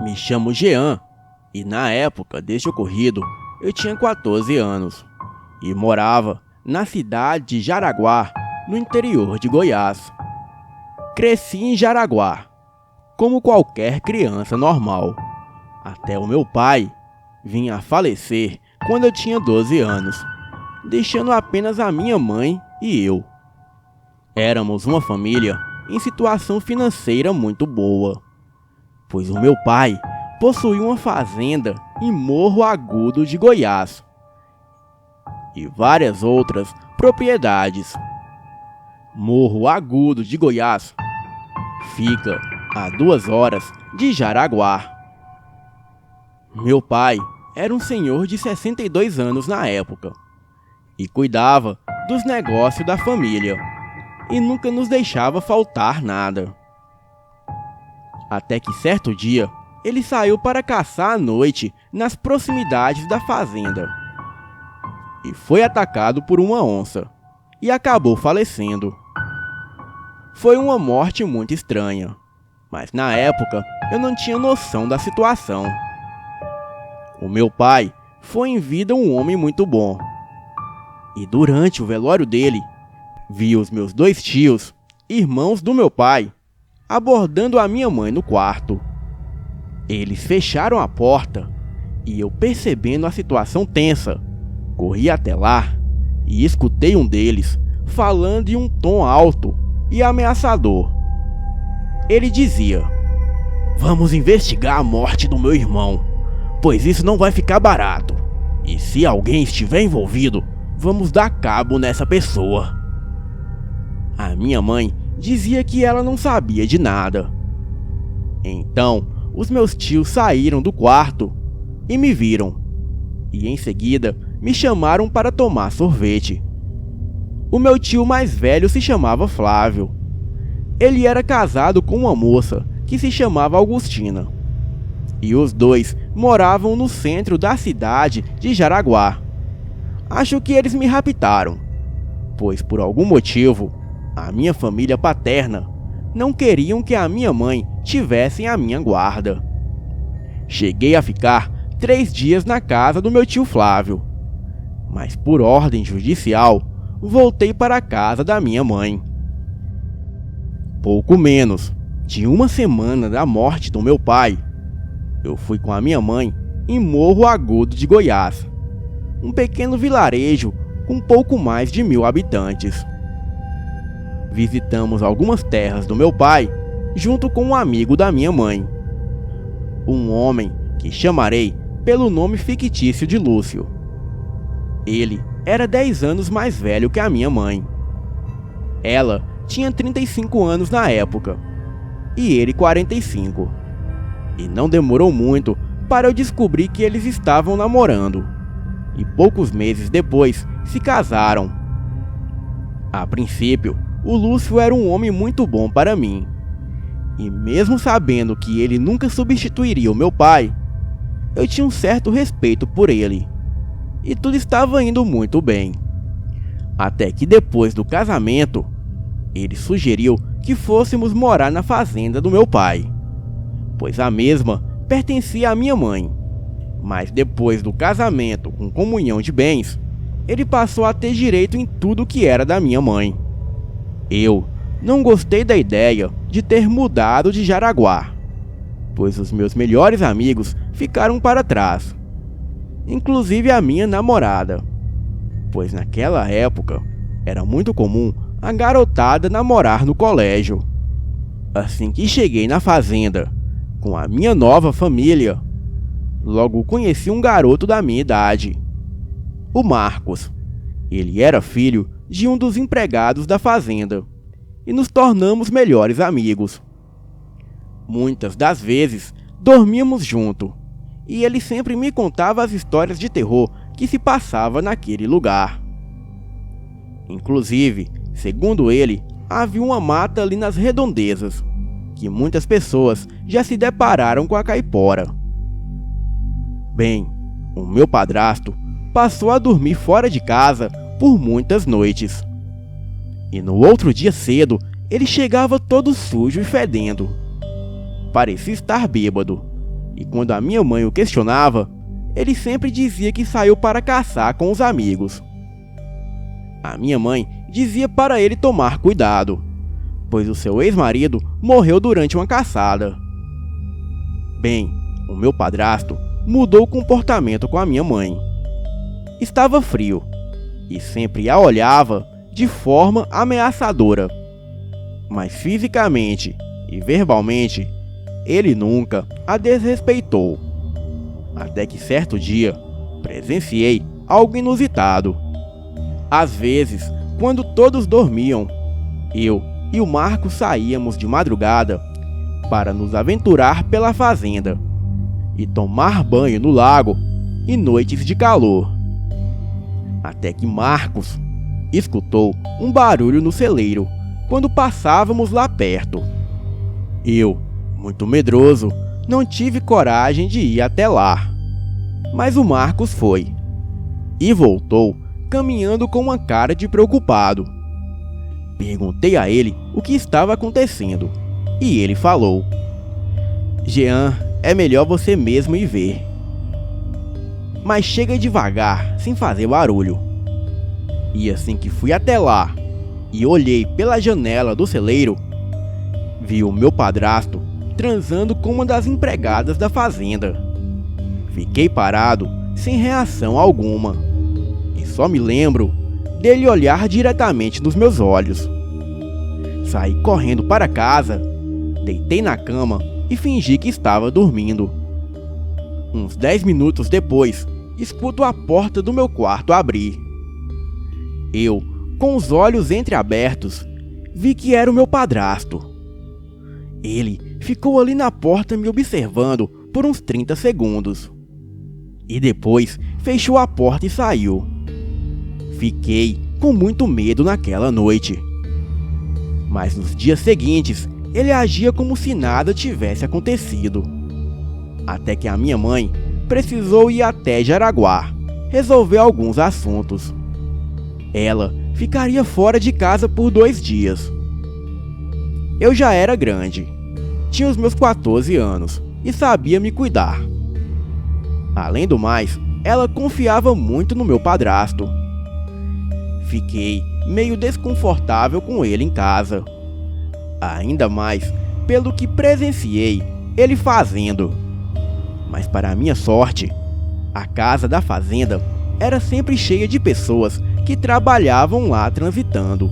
Me chamo Jean e na época deste ocorrido eu tinha 14 anos e morava na cidade de Jaraguá, no interior de Goiás. Cresci em Jaraguá, como qualquer criança normal, até o meu pai vir a falecer quando eu tinha 12 anos, deixando apenas a minha mãe e eu. Éramos uma família em situação financeira muito boa, pois o meu pai possuía uma fazenda em Morro Agudo de Goiás e várias outras propriedades. Morro Agudo de Goiás fica a 2 horas de Jaraguá. Meu pai era um senhor de 62 anos na época e cuidava dos negócios da família e nunca nos deixava faltar nada. Até que certo dia ele saiu para caçar à noite nas proximidades da fazenda e foi atacado por uma onça e acabou falecendo. Foi uma morte muito estranha, mas na época eu não tinha noção da situação. O meu pai foi em vida um homem muito bom, e durante o velório dele, vi os meus 2 tios, irmãos do meu pai, abordando a minha mãe no quarto. Eles fecharam a porta e eu, percebendo a situação tensa, corri até lá e escutei um deles falando em um tom alto e ameaçador. Ele dizia: "Vamos investigar a morte do meu irmão, pois isso não vai ficar barato. E se alguém estiver envolvido, vamos dar cabo nessa pessoa." A minha mãe dizia que ela não sabia de nada. Então, os meus tios saíram do quarto e me viram. E em seguida, me chamaram para tomar sorvete. O meu tio mais velho se chamava Flávio. Ele era casado com uma moça que se chamava Augustina. E os dois moravam no centro da cidade de Jaraguá. Acho que eles me raptaram, pois por algum motivo, a minha família paterna não queriam que a minha mãe tivesse a minha guarda. Cheguei a ficar 3 dias na casa do meu tio Flávio, mas por ordem judicial, voltei para a casa da minha mãe. Pouco menos de uma semana da morte do meu pai, eu fui com a minha mãe em Morro Agudo de Goiás, um pequeno vilarejo com pouco mais de 1000 habitantes. Visitamos algumas terras do meu pai junto com um amigo da minha mãe, um homem que chamarei pelo nome fictício de Lúcio. Ele era 10 anos mais velho que a minha mãe. Ela tinha 35 anos na época e ele 45. E não demorou muito para eu descobrir que eles estavam namorando. E poucos meses depois se casaram. A princípio, o Lúcio era um homem muito bom para mim. E mesmo sabendo que ele nunca substituiria o meu pai, eu tinha um certo respeito por ele. E tudo estava indo muito bem. Até que depois do casamento, ele sugeriu que fôssemos morar na fazenda do meu pai, pois a mesma pertencia à minha mãe. Mas depois do casamento com comunhão de bens, ele passou a ter direito em tudo que era da minha mãe. Eu não gostei da ideia de ter mudado de Jaraguá, pois os meus melhores amigos ficaram para trás, inclusive a minha namorada, pois naquela época era muito comum a garotada namorar no colégio. Assim que cheguei na fazenda com a minha nova família, logo conheci um garoto da minha idade, o Marcos. Ele era filho de um dos empregados da fazenda e nos tornamos melhores amigos. Muitas das vezes dormíamos junto e ele sempre me contava as histórias de terror que se passava naquele lugar. Inclusive, segundo ele, havia uma mata ali nas redondezas, que muitas pessoas já se depararam com a caipora. Bem, o meu padrasto passou a dormir fora de casa por muitas noites. E no outro dia cedo, ele chegava todo sujo e fedendo. Parecia estar bêbado, e quando a minha mãe o questionava, ele sempre dizia que saiu para caçar com os amigos. A minha mãe dizia para ele tomar cuidado, pois o seu ex-marido morreu durante uma caçada. Bem, o meu padrasto mudou o comportamento com a minha mãe. Estava frio e sempre a olhava de forma ameaçadora, mas fisicamente e verbalmente ele nunca a desrespeitou. Até que certo dia presenciei algo inusitado. Às vezes, quando todos dormiam, eu e o Marcos saíamos de madrugada para nos aventurar pela fazenda e tomar banho no lago em noites de calor. Até que Marcos escutou um barulho no celeiro quando passávamos lá perto. Eu, muito medroso, não tive coragem de ir até lá, mas o Marcos foi e voltou caminhando com uma cara de preocupado. Perguntei a ele o que estava acontecendo e ele falou: "Jean, é melhor você mesmo ir ver. Mas chega devagar, sem fazer barulho." E assim que fui até lá e olhei pela janela do celeiro, vi o meu padrasto transando com uma das empregadas da fazenda. Fiquei parado, sem reação alguma, e só me lembro dele olhar diretamente nos meus olhos. Saí correndo para casa, deitei na cama e fingi que estava dormindo. Uns 10 minutos depois, escuto a porta do meu quarto abrir. Eu, com os olhos entreabertos, vi que era o meu padrasto. Ele ficou ali na porta me observando por uns 30 segundos. E depois fechou a porta e saiu. Fiquei com muito medo naquela noite. Mas nos dias seguintes, ele agia como se nada tivesse acontecido. Até que a minha mãe precisou ir até Jaraguá resolver alguns assuntos. Ela ficaria fora de casa por 2 dias. Eu já era grande, tinha os meus 14 anos e sabia me cuidar. Além do mais, ela confiava muito no meu padrasto. Fiquei meio desconfortável com ele em casa, ainda mais pelo que presenciei ele fazendo. Mas para minha sorte, a casa da fazenda era sempre cheia de pessoas que trabalhavam lá transitando.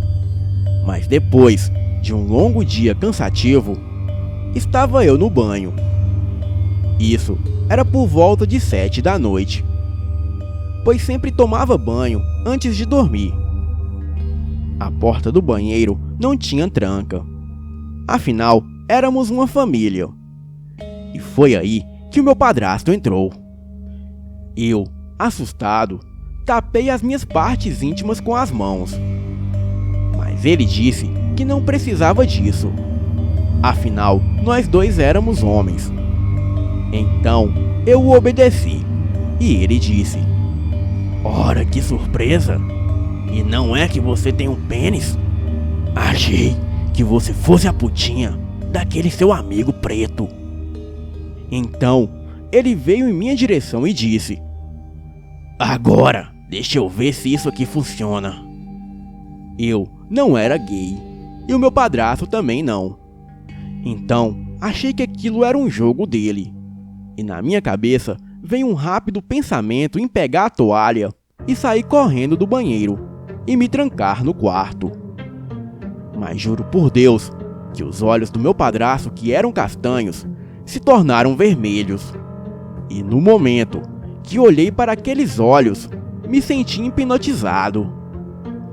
Mas depois de um longo dia cansativo, estava eu no banho. Isso era por volta de 7 da noite, pois sempre tomava banho antes de dormir. A porta do banheiro não tinha tranca, afinal éramos uma família. E foi aí que o meu padrasto entrou. Eu, assustado, tapei as minhas partes íntimas com as mãos, mas ele disse que não precisava disso, afinal nós dois éramos homens. Então eu o obedeci e ele disse: "Ora, que surpresa! E não é que você tem um pênis? Achei que você fosse a putinha daquele seu amigo preto." Então ele veio em minha direção e disse: "Agora, deixa eu ver se isso aqui funciona." Eu não era gay, e o meu padrasto também não. Então, achei que aquilo era um jogo dele. E na minha cabeça veio um rápido pensamento em pegar a toalha e sair correndo do banheiro e me trancar no quarto. Mas juro por Deus que os olhos do meu padrasto, que eram castanhos, se tornaram vermelhos. E no momento que olhei para aqueles olhos, me senti hipnotizado.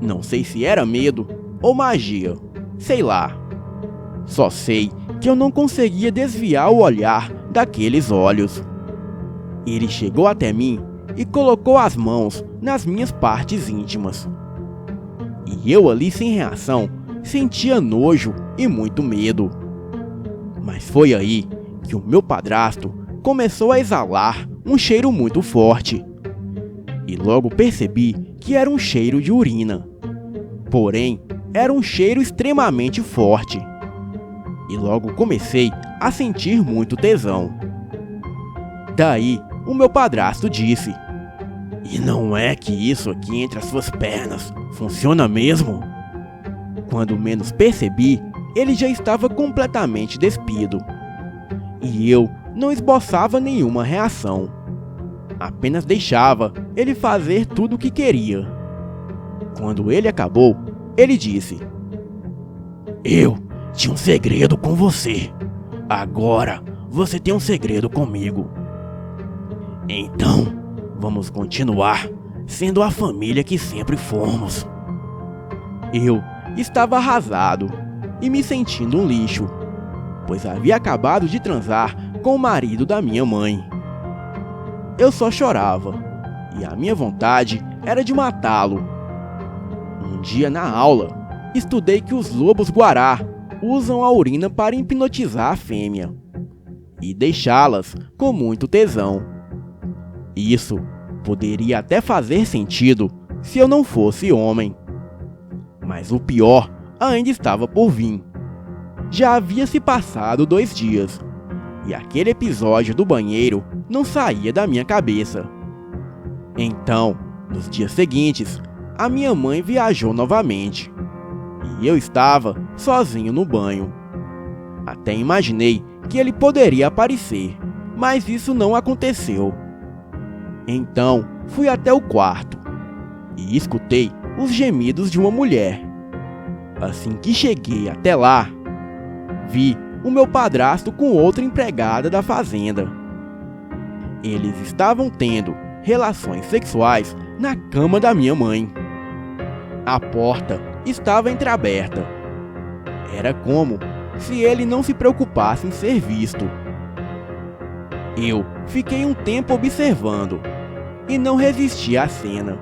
Não sei se era medo ou magia, sei lá. Só sei que eu não conseguia desviar o olhar daqueles olhos. Ele chegou até mim e colocou as mãos nas minhas partes íntimas. E eu ali sem reação, sentia nojo e muito medo. Mas foi aí que o meu padrasto começou a exalar um cheiro muito forte. E logo percebi que era um cheiro de urina. Porém, era um cheiro extremamente forte. E logo comecei a sentir muito tesão. Daí, o meu padrasto disse: "E não é que isso aqui entre as suas pernas funciona mesmo?" Quando menos percebi, ele já estava completamente despido. E eu não esboçava nenhuma reação. Apenas deixava ele fazer tudo o que queria. Quando ele acabou, ele disse: "Eu tinha um segredo com você. Agora você tem um segredo comigo. Então, vamos continuar sendo a família que sempre fomos." Eu estava arrasado e me sentindo um lixo, pois havia acabado de transar com o marido da minha mãe. Eu só chorava, e a minha vontade era de matá-lo. Um dia na aula, estudei que os lobos-guará usam a urina para hipnotizar a fêmea e deixá-las com muito tesão. Isso poderia até fazer sentido se eu não fosse homem. Mas o pior ainda estava por vir. Já havia se passado 2 dias, e aquele episódio do banheiro não saía da minha cabeça. Então, nos dias seguintes, a minha mãe viajou novamente, e eu estava sozinho no banho. Até imaginei que ele poderia aparecer, mas isso não aconteceu. Então, fui até o quarto, e escutei os gemidos de uma mulher. Assim que cheguei até lá, vi o meu padrasto com outra empregada da fazenda. Eles estavam tendo relações sexuais na cama da minha mãe. A porta estava entreaberta. Era como se ele não se preocupasse em ser visto. Eu fiquei um tempo observando e não resisti à cena.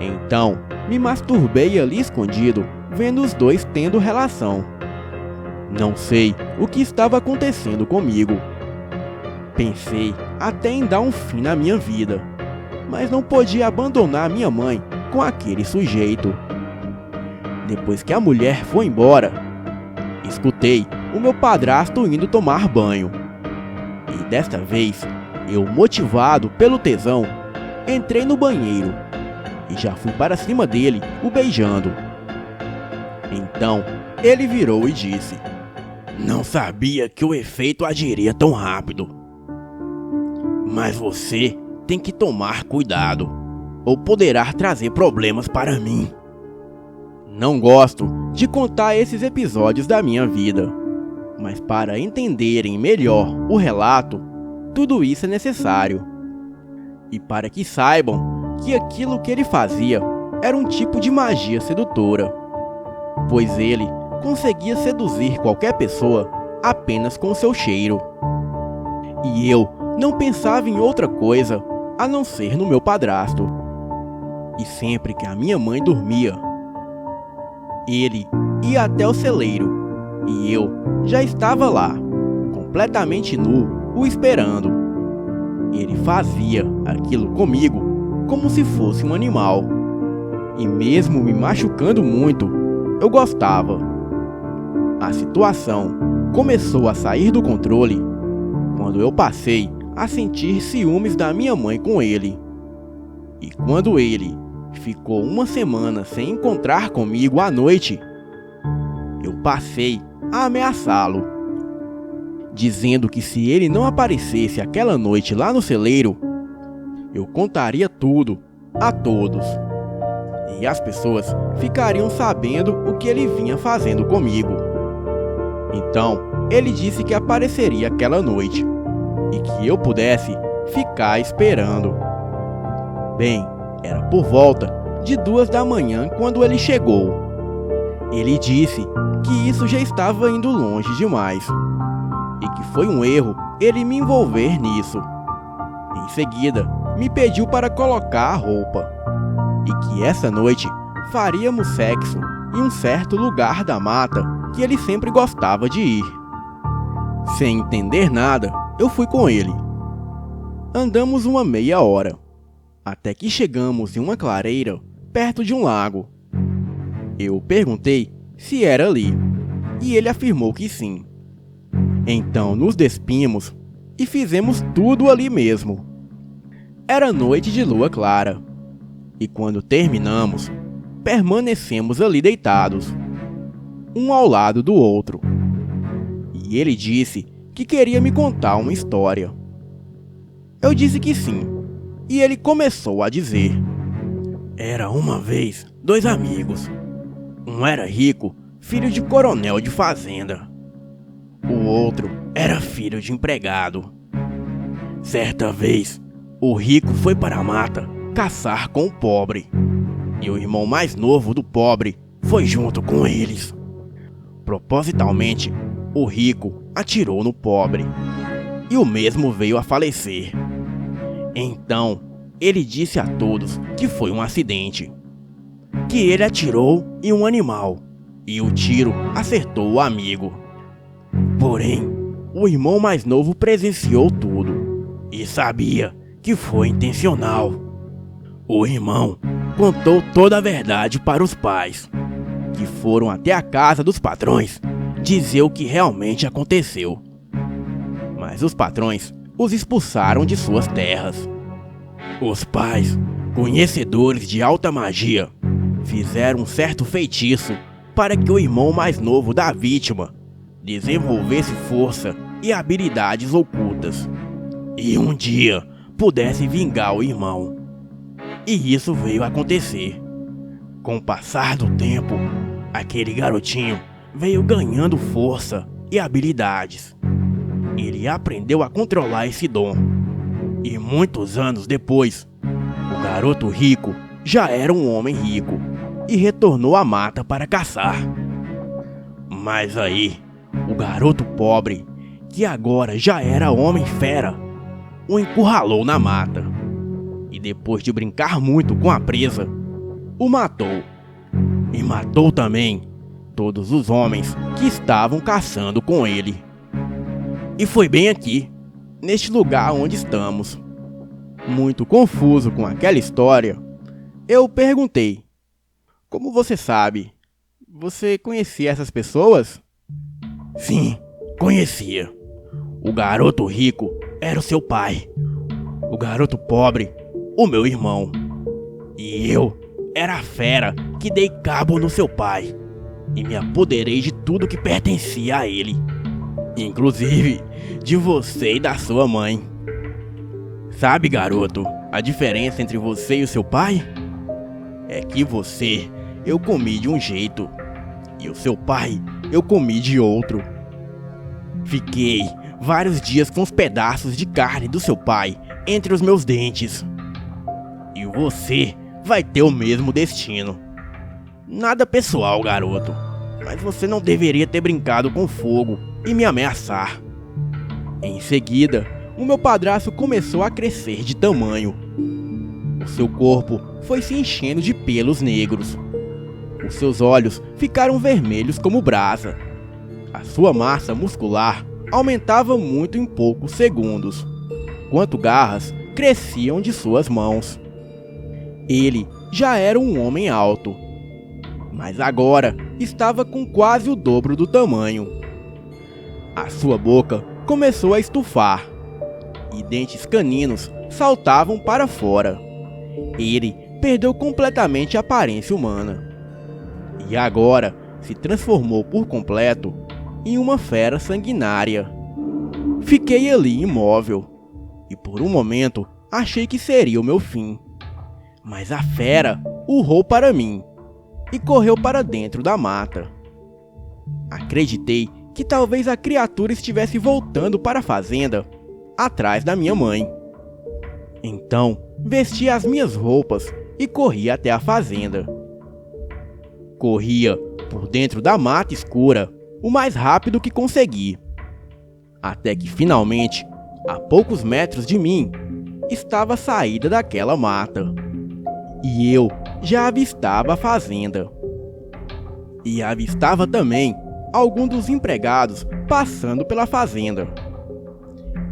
Então, me masturbei ali escondido, vendo os dois tendo relação. Não sei o que estava acontecendo comigo. Pensei até em dar um fim na minha vida, mas não podia abandonar minha mãe com aquele sujeito. Depois que a mulher foi embora, escutei o meu padrasto indo tomar banho. E desta vez, eu, motivado pelo tesão, entrei no banheiro e já fui para cima dele, o beijando. Então, ele virou e disse: "Não sabia que o efeito agiria tão rápido. Mas você tem que tomar cuidado, ou poderá trazer problemas para mim." Não gosto de contar esses episódios da minha vida, mas para entenderem melhor o relato, tudo isso é necessário. E para que saibam que aquilo que ele fazia era um tipo de magia sedutora, pois ele conseguia seduzir qualquer pessoa apenas com seu cheiro. E eu não pensava em outra coisa a não ser no meu padrasto. E sempre que a minha mãe dormia, ele ia até o celeiro e eu já estava lá, completamente nu, o esperando. Ele fazia aquilo comigo como se fosse um animal. E mesmo me machucando muito, eu gostava. A situação começou a sair do controle quando eu passei a sentir ciúmes da minha mãe com ele. E quando ele ficou uma semana sem encontrar comigo à noite, eu passei a ameaçá-lo, dizendo que se ele não aparecesse aquela noite lá no celeiro, eu contaria tudo a todos. E as pessoas ficariam sabendo o que ele vinha fazendo comigo. Então, ele disse que apareceria aquela noite e que eu pudesse ficar esperando. Bem, era por volta de 2 da manhã quando ele chegou. Ele disse que isso já estava indo longe demais e que foi um erro ele me envolver nisso. Em seguida, me pediu para colocar a roupa e que essa noite faríamos sexo em um certo lugar da mata que ele sempre gostava de ir. Sem entender nada, eu fui com ele. Andamos uma meia hora, até que chegamos em uma clareira perto de um lago. Eu perguntei se era ali, e ele afirmou que sim. Então nos despimos e fizemos tudo ali mesmo. Era noite de lua clara, e quando terminamos, permanecemos ali deitados, um ao lado do outro. E ele disse que queria me contar uma história. Eu disse que sim, e ele começou a dizer: era uma vez 2 amigos. Um era rico, filho de coronel de fazenda. O outro era filho de empregado. Certa vez, o rico foi para a mata caçar com o pobre, e o irmão mais novo do pobre foi junto com eles. Propositalmente, o rico atirou no pobre, e o mesmo veio a falecer. Então, ele disse a todos que foi um acidente, que ele atirou em um animal, e o tiro acertou o amigo. Porém, o irmão mais novo presenciou tudo, e sabia que foi intencional. O irmão contou toda a verdade para os pais, que foram até a casa dos patrões dizer o que realmente aconteceu. Mas os patrões os expulsaram de suas terras. Os pais, conhecedores de alta magia, fizeram um certo feitiço para que o irmão mais novo da vítima desenvolvesse força e habilidades ocultas, e um dia pudesse vingar o irmão. E isso veio a acontecer. Com o passar do tempo, aquele garotinho veio ganhando força e habilidades. Ele aprendeu a controlar esse dom. E muitos anos depois, o garoto rico já era um homem rico e retornou à mata para caçar. Mas aí, o garoto pobre, que agora já era homem fera, o encurralou na mata. E depois de brincar muito com a presa, o matou. E matou também todos os homens que estavam caçando com ele. E foi bem aqui, neste lugar onde estamos. Muito confuso com aquela história, eu perguntei: como você sabe? Você conhecia essas pessoas? Sim, conhecia. O garoto rico era o seu pai. O garoto pobre, o meu irmão. E eu era a fera que dei cabo no seu pai e me apoderei de tudo que pertencia a ele, inclusive de você e da sua mãe. Sabe, garoto, a diferença entre você e o seu pai? É que você eu comi de um jeito e o seu pai eu comi de outro. Fiquei vários dias com os pedaços de carne do seu pai entre os meus dentes. E você vai ter o mesmo destino. Nada pessoal, garoto, mas você não deveria ter brincado com fogo e me ameaçar. Em seguida, o meu padrasto começou a crescer de tamanho. O seu corpo foi se enchendo de pelos negros. Os seus olhos ficaram vermelhos como brasa. A sua massa muscular aumentava muito em poucos segundos, enquanto garras cresciam de suas mãos. Ele já era um homem alto, mas agora estava com quase o dobro do tamanho. A sua boca começou a estufar e dentes caninos saltavam para fora. Ele perdeu completamente a aparência humana e agora se transformou por completo em uma fera sanguinária. Fiquei ali imóvel e por um momento achei que seria o meu fim. Mas a fera urrou para mim e correu para dentro da mata. Acreditei que talvez a criatura estivesse voltando para a fazenda, atrás da minha mãe. Então, vesti as minhas roupas e corri até a fazenda. Corria por dentro da mata escura o mais rápido que consegui, até que finalmente, a poucos metros de mim, estava a saída daquela mata. E eu já avistava a fazenda. E avistava também alguns dos empregados passando pela fazenda.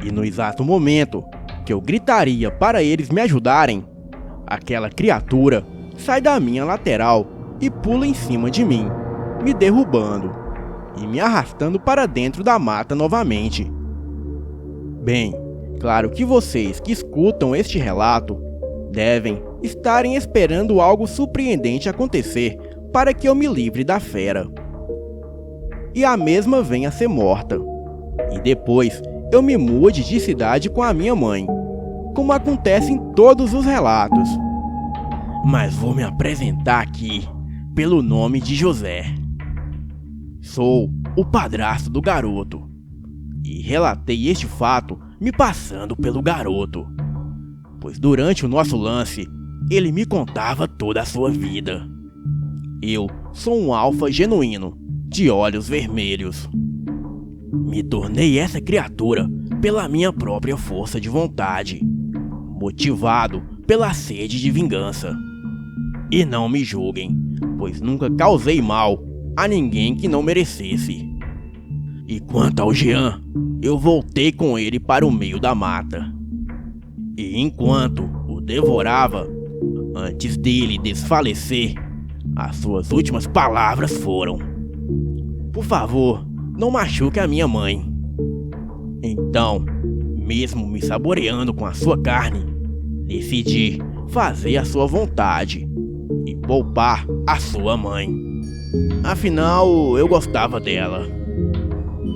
E no exato momento que eu gritaria para eles me ajudarem, aquela criatura sai da minha lateral e pula em cima de mim, me derrubando e me arrastando para dentro da mata novamente. Bem, claro que vocês que escutam este relato devem estarem esperando algo surpreendente acontecer para que eu me livre da fera. E a mesma venha a ser morta. E depois eu me mude de cidade com a minha mãe, como acontece em todos os relatos. Mas vou me apresentar aqui pelo nome de José. Sou o padrasto do garoto. E relatei este fato me passando pelo garoto, pois durante o nosso lance, ele me contava toda a sua vida. Eu sou um alfa genuíno, de olhos vermelhos. Me tornei essa criatura pela minha própria força de vontade, motivado pela sede de vingança. E não me julguem, pois nunca causei mal a ninguém que não merecesse. E quanto ao Jean, eu voltei com ele para o meio da mata. E enquanto o devorava, antes dele desfalecer, as suas últimas palavras foram: "Por favor, não machuque a minha mãe." Então, mesmo me saboreando com a sua carne, decidi fazer a sua vontade e poupar a sua mãe. Afinal, eu gostava dela.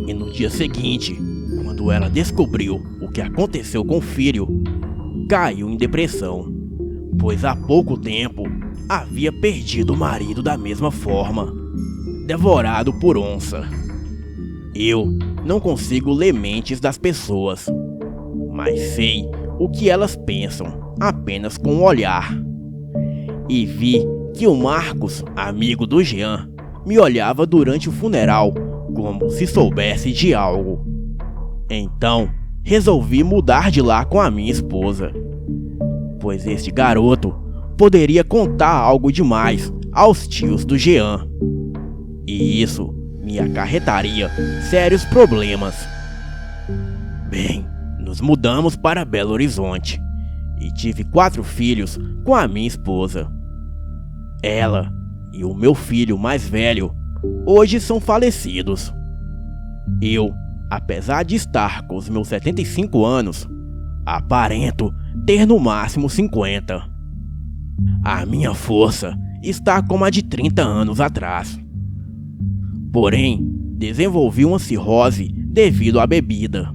E no dia seguinte, quando ela descobriu o que aconteceu com o filho, caiu em depressão, pois há pouco tempo havia perdido o marido da mesma forma, devorado por onça. Eu não consigo ler mentes das pessoas, mas sei o que elas pensam apenas com o olhar. E vi que o Marcos, amigo do Jean, me olhava durante o funeral como se soubesse de algo. Então, resolvi mudar de lá com a minha esposa, pois este garoto poderia contar algo demais aos tios do Jean, e isso me acarretaria sérios problemas. Bem, nos mudamos para Belo Horizonte e tive 4 filhos com a minha esposa. Ela e o meu filho mais velho hoje são falecidos. Eu, apesar de estar com os meus 75 anos, aparento ter no máximo 50. A minha força está como a de 30 anos atrás. Porém, desenvolvi uma cirrose devido à bebida.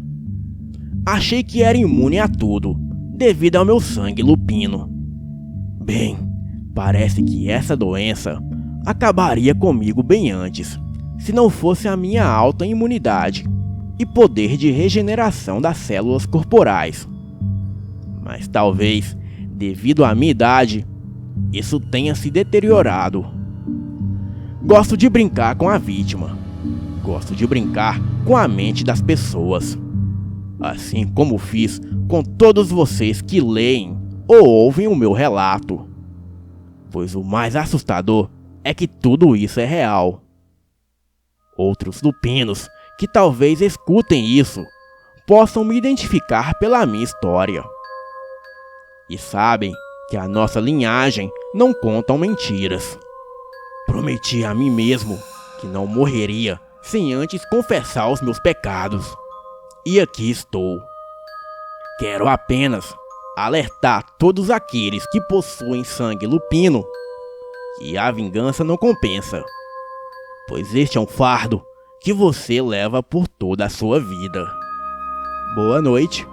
Achei que era imune a tudo, devido ao meu sangue lupino. Bem, parece que essa doença acabaria comigo bem antes, se não fosse a minha alta imunidade e poder de regeneração das células corporais. Mas talvez, devido à minha idade, isso tenha se deteriorado. Gosto de brincar com a vítima. Gosto de brincar com a mente das pessoas, assim como fiz com todos vocês que leem ou ouvem o meu relato. Pois o mais assustador é que tudo isso é real. Outros lupinos que talvez escutem isso possam me identificar pela minha história. E sabem que a nossa linhagem não conta mentiras. Prometi a mim mesmo que não morreria sem antes confessar os meus pecados. E aqui estou. Quero apenas alertar todos aqueles que possuem sangue lupino que a vingança não compensa, pois este é um fardo que você leva por toda a sua vida. Boa noite.